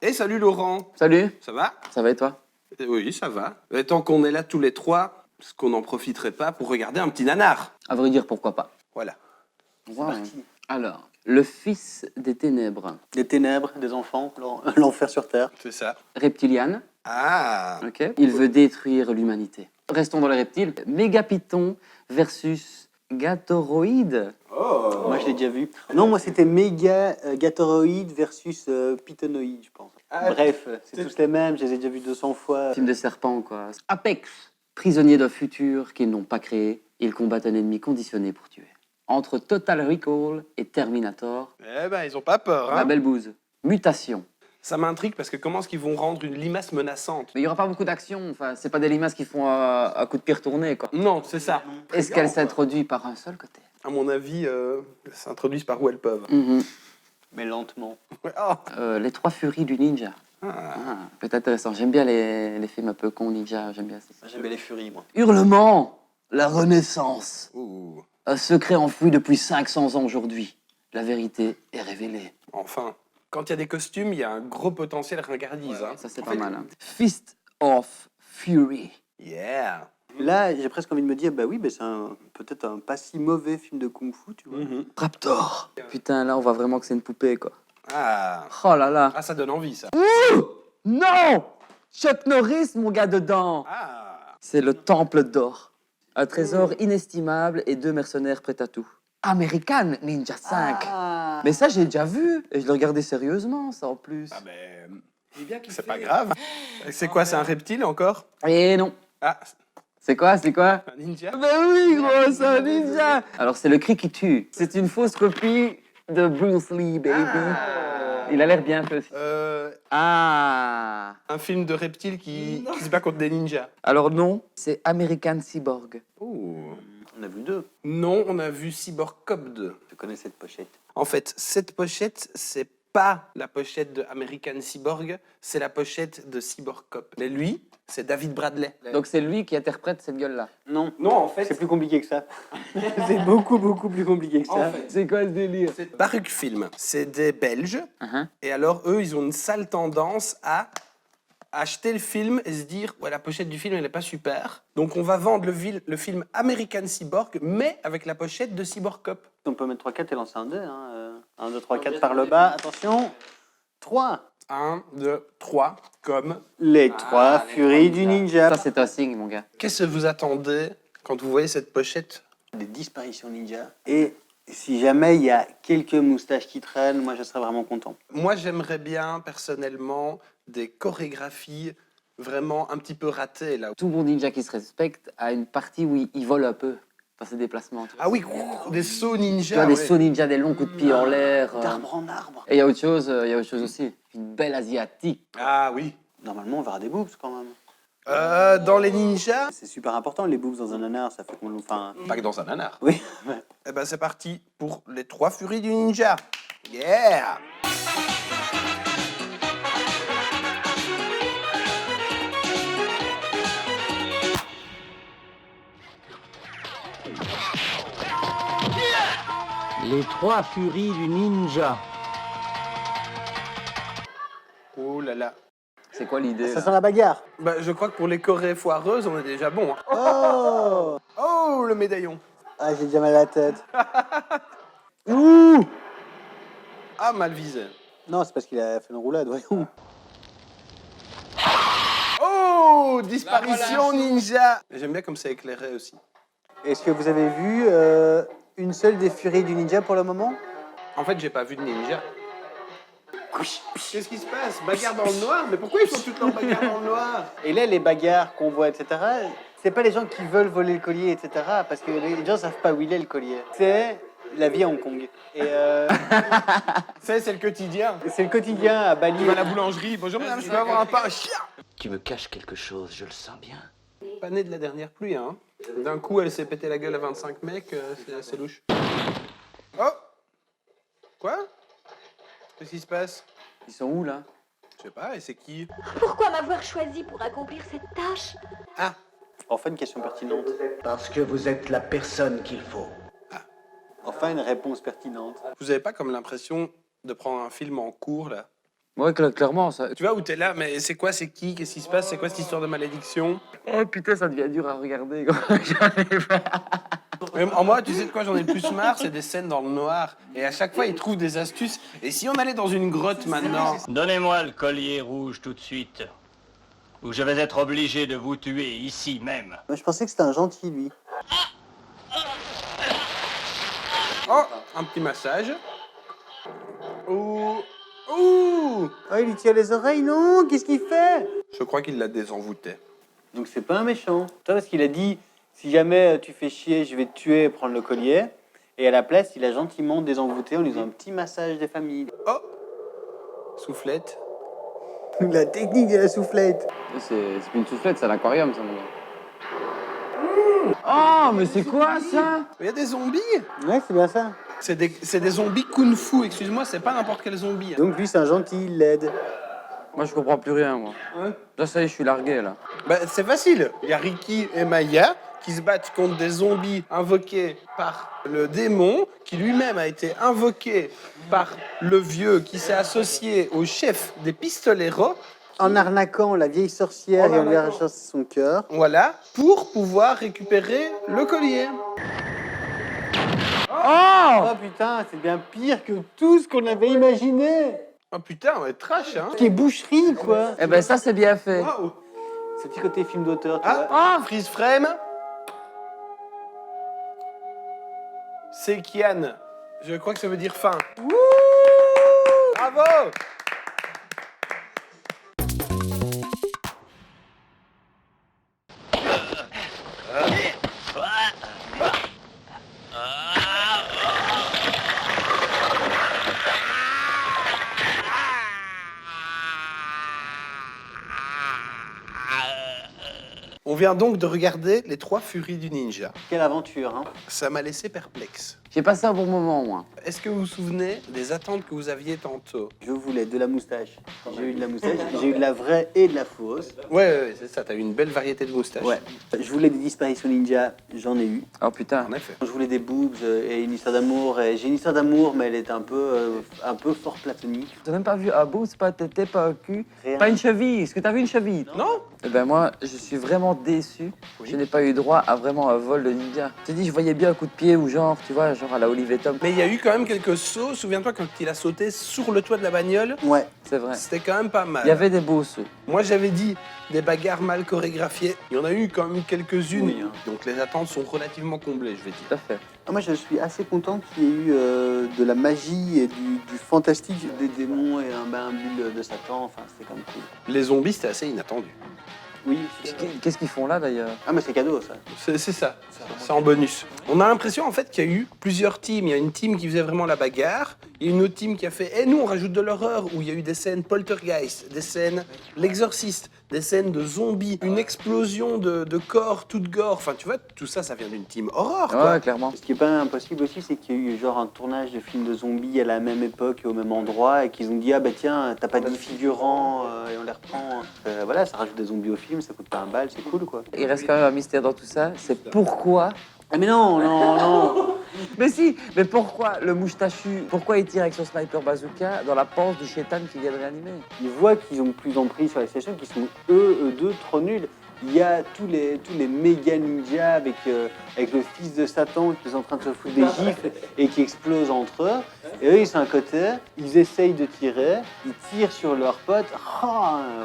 Hey, salut Laurent. Salut, Ça va? ça va et toi? Oui, ça va. Et tant qu'on est là tous les trois, est-ce qu'on n'en profiterait pas pour regarder un petit nanar? À vrai dire, pourquoi pas. Voilà. Wow. Alors, le fils des ténèbres, Des ténèbres, des enfants, l'enfer sur Terre. C'est ça. reptilian, Ah. ok? Il veut détruire l'humanité. Restons dans les reptiles. Mégapython versus Gatoroïde. Oh. Moi, je l'ai déjà vu. Non, moi, c'était méga gatoroïde versus pythonoïde, je pense. Ah, Bref, c'est tous les mêmes, je les ai déjà vus 200 fois. Film de serpent, quoi. Apex, prisonniers d'un futur qu'ils n'ont pas créé. Ils combattent un ennemi conditionné pour tuer. Entre Total Recall et Terminator, Eh ben, ils ont pas peur, la hein? belle bouse. Mutation. Ça m'intrigue parce que comment est-ce qu'ils vont rendre une limace menaçante? Mais il n'y aura pas beaucoup d'action. Enfin, c'est pas des limaces qui font un coup de pied retourné, quoi. Non, c'est ça. Est-ce qu'elle s'introduit par un seul côté? À mon avis, s'introduisent par où elles peuvent. Mais lentement. Ouais, oh. Les trois furies du ninja. Ah. Peut-être intéressant. J'aime bien les films un peu con ninja. J'aime bien ça. J'aime bien les furies, moi. Hurlement, la renaissance. Ouh. Un secret enfoui depuis 500 ans aujourd'hui. La vérité est révélée. Enfin. Quand il y a des costumes, il y a un gros potentiel ringardise. Hein. Ça, c'est En pas fait, mal. Hein. Fist of Fury. Yeah. Là, j'ai presque envie de me dire, bah oui, c'est peut-être un pas si mauvais film de kung-fu, tu vois. Mhm. Raptor. Putain, là, on voit vraiment que c'est une poupée, quoi. Ah. Oh là là. Ah, ça donne envie, ça. Non! Chuck Norris, mon gars, dedans. Ah. C'est le temple d'or. Un trésor inestimable et 2 mercenaires prêts à tout. American Ninja 5. Ah. Mais ça, j'ai déjà vu. Et je le regardais sérieusement, ça, en plus. Ah ben, c'est pas grave. C'est quoi, c'est un reptile encore? Et non. Ah, C'est quoi, c'est quoi? un ninja? Ben oui, gros, c'est un ninja. Alors, c'est le cri qui tue. C'est une fausse copie de Bruce Lee, baby. Il a l'air bien fait aussi. Ah. Un film de reptiles qui se bat contre des ninjas. Alors non, c'est American Cyborg. Oh. On a vu deux. Non, on a vu Cyborg Cop 2. Je connais cette pochette. En fait, cette pochette, c'est pas la pochette de American Cyborg, c'est la pochette de Cyborg Cop. Mais lui, c'est David Bradley. Donc c'est lui qui interprète cette gueule-là. Non, Non, en fait, c'est plus compliqué que ça. C'est beaucoup plus compliqué que ça. En fait, C'est quoi ce délire? c'est Baruch Film. C'est des Belges. Uh-huh. Et alors, eux, ils ont une sale tendance à acheter le film et se dire ouais, la pochette du film, elle n'est pas super. Donc, on va vendre le film American Cyborg, mais avec la pochette de Cyborg Cop. On peut mettre 3-4 et lancer un dé. 1, 2, 3, 4 par le bas. Attention. 3. 1, 2, 3, comme. Les 3 furies du ninja. Ça, c'est un signe, mon gars. Qu'est-ce que vous attendez quand vous voyez cette pochette? Des disparitions ninja. Et si jamais il y a quelques moustaches qui traînent, moi je serais vraiment content. Moi, j'aimerais bien, personnellement, des chorégraphies vraiment un petit peu ratées, là. Tout bon ninja qui se respecte a une partie où il vole un peu dans ses déplacements. Tu vois. Ah oui, des sauts ninja. Tu vois, des ouais. sauts ninja, des longs coups de pied en l'air. D'arbre en arbre. Et il y a autre chose aussi. Une belle asiatique. Ah oui. Normalement on verra des boobs quand même. Dans les ninjas, C'est super important les boobs dans un nanar, ça fait qu'on... Enfin... pas que dans un nanar. Oui. Eh ben, c'est parti pour les 3 furies du ninja. Yeah! Les 3 furies du ninja. Oh là là. C'est quoi l'idée? Ça sent la bagarre. Bah, je crois que pour les chorés foireuses, on est déjà bon. Hein. Oh. Oh, le médaillon. Ah, j'ai déjà mal à la tête. Ah, mal visé. Non, c'est parce qu'il a fait une roulade, voyons. Oh, disparition ninja. J'aime bien comme c'est éclairé aussi. Est-ce que vous avez vu une seule des furies du ninja pour le moment? En fait, j'ai pas vu de ninja. Qu'est-ce qui se passe? Bagarre dans le noir? Mais pourquoi ils font toutes leurs bagarres dans le noir? Et là, les bagarres qu'on voit, etc., c'est pas les gens qui veulent voler le collier, etc., parce que les gens savent pas où il est, le collier. C'est la vie à Hong Kong. Et C'est le quotidien. c'est le quotidien à Bali. Tu vas à la boulangerie. Bonjour madame, je peux avoir un pain. Chien. Tu me caches quelque chose, je le sens bien. Pas né de la dernière pluie, hein. D'un coup, elle s'est pété la gueule à 25 mecs, c'est assez louche. Oh! Quoi? Qu'est-ce qui se passe? Ils sont où, là? Je sais pas, et c'est qui? Pourquoi m'avoir choisi pour accomplir cette tâche? Ah! Enfin, une question pertinente. Parce que vous êtes la personne qu'il faut. Enfin, une réponse pertinente. Vous avez pas comme l'impression de prendre un film en cours, là? Ouais, clairement, ça. Tu vois, où t'es là, mais c'est quoi, c'est qui, qu'est-ce qui se passe, c'est quoi cette histoire de malédiction? Oh putain, ça devient dur à regarder. J'en ai pas. En moi, tu sais de quoi j'en ai le plus marre, c'est des scènes dans le noir. Et à chaque fois, ils trouvent des astuces. Et si on allait dans une grotte maintenant? Donnez-moi le collier rouge tout de suite, ou je vais être obligé de vous tuer ici même. Moi, je pensais que c'était un gentil, lui. Oh, un petit massage. Ouh, ouh. Oh, il lui tire les oreilles, non? Qu'est-ce qu'il fait? Je crois qu'il l'a désenvoûté. Donc c'est pas un méchant. Toi, parce qu'il a dit, si jamais tu fais chier, je vais te tuer et prendre le collier. Et à la place, il a gentiment désenvoûté en lui faisant un petit massage des familles. Oh, soufflette. La technique de la soufflette. C'est plus une soufflette, c'est l'aquarium, ça, mon gars. Oh, mais c'est quoi ça? Il y a des zombies. Ouais, c'est bien ça. C'est des zombies kung-fu, excuse-moi, c'est pas n'importe quel zombie. Donc lui, c'est un gentil, il l'aide. Moi, je comprends plus rien, moi. Ouais. Là, ça y est, je suis largué, là. Bah, c'est facile. Il y a Ricky et Maya qui se battent contre des zombies invoqués par le démon, qui lui-même a été invoqué par le vieux qui s'est associé au chef des pistoleros. En arnaquant la vieille sorcière et en lui arrachant son cœur. Voilà, pour pouvoir récupérer le collier. Oh putain, c'est bien pire que tout ce qu'on avait imaginé. Oh putain, on est trash, hein. Ce qui est boucherie, quoi. Eh ben, ça, c'est bien fait. Waouh. Ce petit côté film d'auteur, tu vois. Ah, freeze frame. C'est Kian. Je crois que ça veut dire fin. Bravo. On vient donc de regarder Les Trois Furies du Ninja. Quelle aventure, hein. Ça m'a laissé perplexe. J'ai passé un bon moment, moi. Est-ce que vous vous souvenez des attentes que vous aviez tantôt? Je voulais de la moustache. J'ai eu de la moustache, j'ai eu de la vraie et de la fausse. Ouais, c'est ça, t'as eu une belle variété de moustaches. Ouais. Je voulais des disparitions ninja, j'en ai eu. Oh putain. En effet. Je voulais des boobs et une histoire d'amour. Et j'ai une histoire d'amour, mais elle est un peu fort platonique. T'as même pas vu un bout, c'est pas tété, pas un cul, Rien. pas une cheville. Est-ce que t'as vu une cheville? Non? Eh ben moi, je suis vraiment déçu. Oui. Je n'ai pas eu droit à vraiment un vol de ninja. Je te dis, je voyais bien un coup de pied ou genre, tu vois, genre à la Olivier Tom. Mais il y a eu quand même quelques sauts. Souviens-toi quand il a sauté sur le toit de la bagnole, Ouais. C'est vrai. c'était quand même pas mal. Il y avait des beaux sauts. Moi j'avais dit des bagarres mal chorégraphiées. Il y en a eu quand même quelques-unes. Oui, hein. Donc les attentes sont relativement comblées, je vais dire. Tout à fait. Ah, moi, je suis assez content qu'il y ait eu de la magie et du fantastique, des démons et un bulle de Satan. Enfin, c'était quand même cool. Les zombies, c'était assez inattendu. Oui. Qu'est-ce qu'ils font là d'ailleurs? Ah, mais c'est cadeau, ça. C'est ça, c'est en bonus. On a l'impression en fait qu'il y a eu plusieurs teams. Il y a une team qui faisait vraiment la bagarre, il y a une autre team qui a fait nous on rajoute de l'horreur, où il y a eu des scènes poltergeist, des scènes l'exorciste, des scènes de zombies, une explosion de corps, tout de gore. Enfin tu vois, tout ça, ça vient d'une team horreur quoi. Ouais, clairement. Ce qui est pas impossible aussi, c'est qu'il y a eu genre un tournage de films de zombies à la même époque et au même endroit et qu'ils ont dit ah bah tiens, t'as pas 10 figurants et on les reprend. Voilà, ça rajoute des zombies au film, ça coûte pas un bal, c'est cool quoi. Il reste quand même un mystère dans tout ça, c'est pourquoi... Ah mais non, non, non. Mais si, mais pourquoi le moustachu, pourquoi il tire avec son sniper bazooka dans la panse du chétan qui vient de réanimer? Ils voient qu'ils ont plus d'emprise sur la situation, qu'ils sont eux deux trop nuls. Il y a tous les méga ninjas avec le fils de Satan qui est en train de se foutre des gifles et qui explosent entre eux. Et eux, ils sont à côté, ils essayent de tirer, ils tirent sur leurs potes,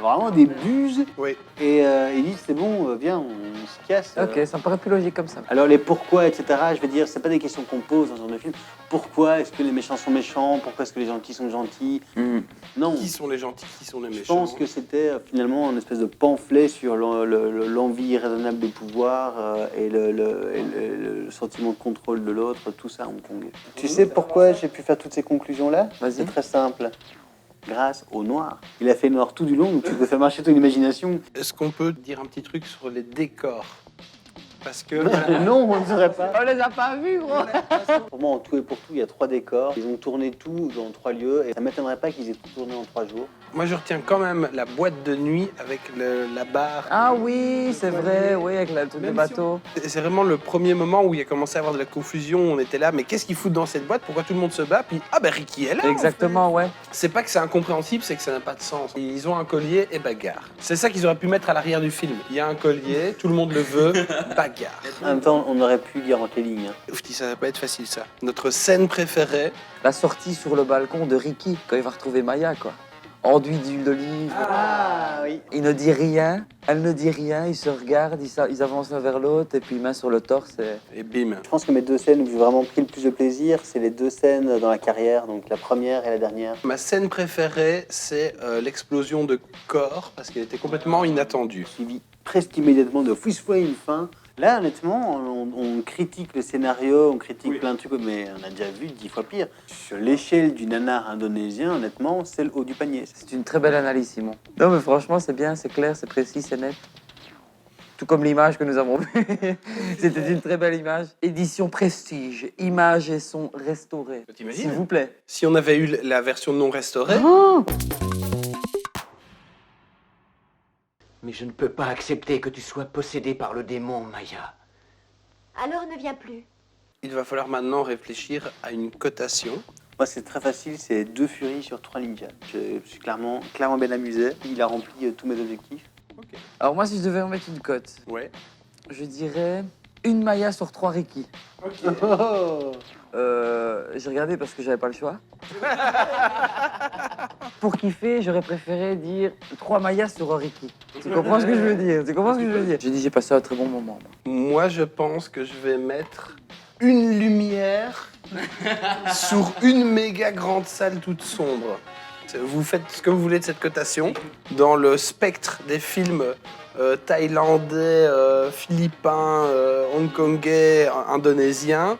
vraiment des buses. Oui. Et ils disent c'est bon, viens, on se casse. Ok, ça me paraît plus logique comme ça. Alors les pourquoi, etc., je veux dire, c'est pas des questions qu'on pose dans ce genre de film. Pourquoi est-ce que les méchants sont méchants? Pourquoi est-ce que les gentils sont gentils? Non. Qui sont les gentils, qui sont les Je méchants? pense que c'était finalement une espèce de pamphlet sur l'envie irraisonnable de pouvoir et le sentiment de contrôle de l'autre, tout ça à Hong Kong. Tu sais pourquoi j'ai pu faire toutes ces conclusions-là? Vas-y. C'est très simple. Grâce au noir. Il a fait noir tout du long, donc tu peux faire marcher ton imagination. Est-ce qu'on peut dire un petit truc sur les décors? Parce que... Non, on ne saurait pas. On les a pas vus, gros. Pour moi, en tout et pour tout, il y a 3 décors. Ils ont tourné tout dans 3 lieux et ça m'étonnerait pas qu'ils aient tout tourné en 3 jours. Moi, je retiens quand même la boîte de nuit avec la barre. Ah oui, c'est vrai, oui, avec le truc de bateau. C'est vraiment le premier moment où il a commencé à avoir de la confusion. On était là, mais qu'est-ce qu'ils foutent dans cette boîte? Pourquoi tout le monde se bat? Puis, ah ben Ricky est là. Exactement, ouais. C'est pas que c'est incompréhensible, c'est que ça n'a pas de sens. Ils ont un collier et bagarre. C'est ça qu'ils auraient pu mettre à l'arrière du film. Il y a un collier, tout le monde le veut, bagarre. En même temps, on aurait pu lire entre les lignes. Hein. Ouf, ça va pas être facile ça. Notre scène préférée. La sortie sur le balcon de Ricky, quand il va retrouver Maya, quoi. Enduit d'huile d'olive. Ah oui. Il ne dit rien, elle ne dit rien, ils se regardent, ils avancent l'un vers l'autre, et puis main sur le torse. Et bim. Je pense que mes 2 scènes où j'ai vraiment pris le plus de plaisir, c'est les 2 scènes dans la carrière, donc la première et la dernière. Ma scène préférée, c'est l'explosion de corps, parce qu'elle était complètement inattendue. Suivi presque immédiatement de fouille une fin. Là, honnêtement, on critique le scénario, on critique plein de trucs, mais on a déjà vu 10 fois pire. Sur l'échelle du nanar indonésien, honnêtement, c'est le haut du panier. C'est une très belle analyse, Simon. Non, mais franchement, c'est bien, c'est clair, c'est précis, c'est net. Tout comme l'image que nous avons vue. C'était une très belle image. Édition Prestige, images et son restaurés. T'imagines ? S'il vous plaît. Si on avait eu la version non restaurée, Mais je ne peux pas accepter que tu sois possédé par le démon, Maya. Alors ne viens plus. il va falloir maintenant réfléchir à une cotation. Moi, c'est très facile, c'est 2 furies sur 3 ninjas. Je suis clairement bien amusé. Il a rempli tous mes objectifs. Alors moi, si je devais en mettre une cote, Ouais. je dirais une Maya sur 3 Ricky. Oh J'ai regardé parce que j'avais pas le choix. Pour kiffer, j'aurais préféré dire 3 Mayas sur un Ricky. Tu comprends ce que je veux dire? J'ai dit j'ai passé un très bon moment. Moi, je pense que je vais mettre une lumière sur une méga grande salle toute sombre. Vous faites ce que vous voulez de cette cotation. Dans le spectre des films thaïlandais, philippins, hongkongais, indonésiens,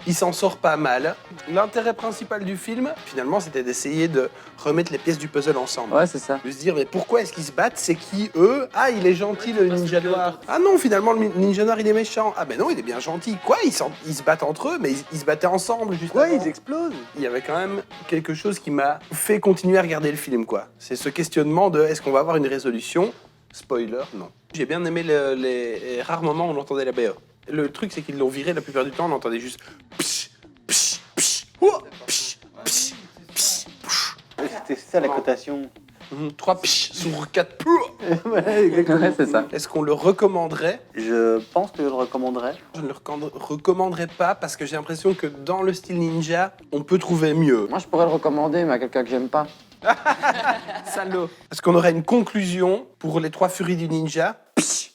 il s'en sort pas mal. L'intérêt principal du film, finalement, c'était d'essayer de remettre les pièces du puzzle ensemble. Ouais, c'est ça. De se dire, mais pourquoi est-ce qu'ils se battent? C'est qui, eux? Ah, il est gentil, le ninja noir. Ah non, finalement, le ninja noir, il est méchant. Ah ben non, il est bien gentil. Quoi? Ils se battent entre eux, mais ils se battaient ensemble, juste Ouais, avant. ils explosent. Il y avait quand même quelque chose qui m'a fait continuer à regarder le film, quoi. C'est ce questionnement de, est-ce qu'on va avoir une résolution? Spoiler, non. J'ai bien aimé les rares moments où on entendait la BO. Le truc, c'est qu'ils l'ont viré la plupart du temps, on entendait juste psh, psh, psh, ouah, psh, psh, psh, psh. C'était ça la cotation. 3 psh sur 4. Voilà, exactement. Ouais, c'est ça. Est-ce qu'on le recommanderait? Je pense que je le recommanderais. Je ne le recommanderais pas parce que j'ai l'impression que dans le style ninja, on peut trouver mieux. Moi, je pourrais le recommander, mais à quelqu'un que j'aime pas. Salaud. Est-ce qu'on aurait une conclusion pour les 3 furies du ninja? Psh.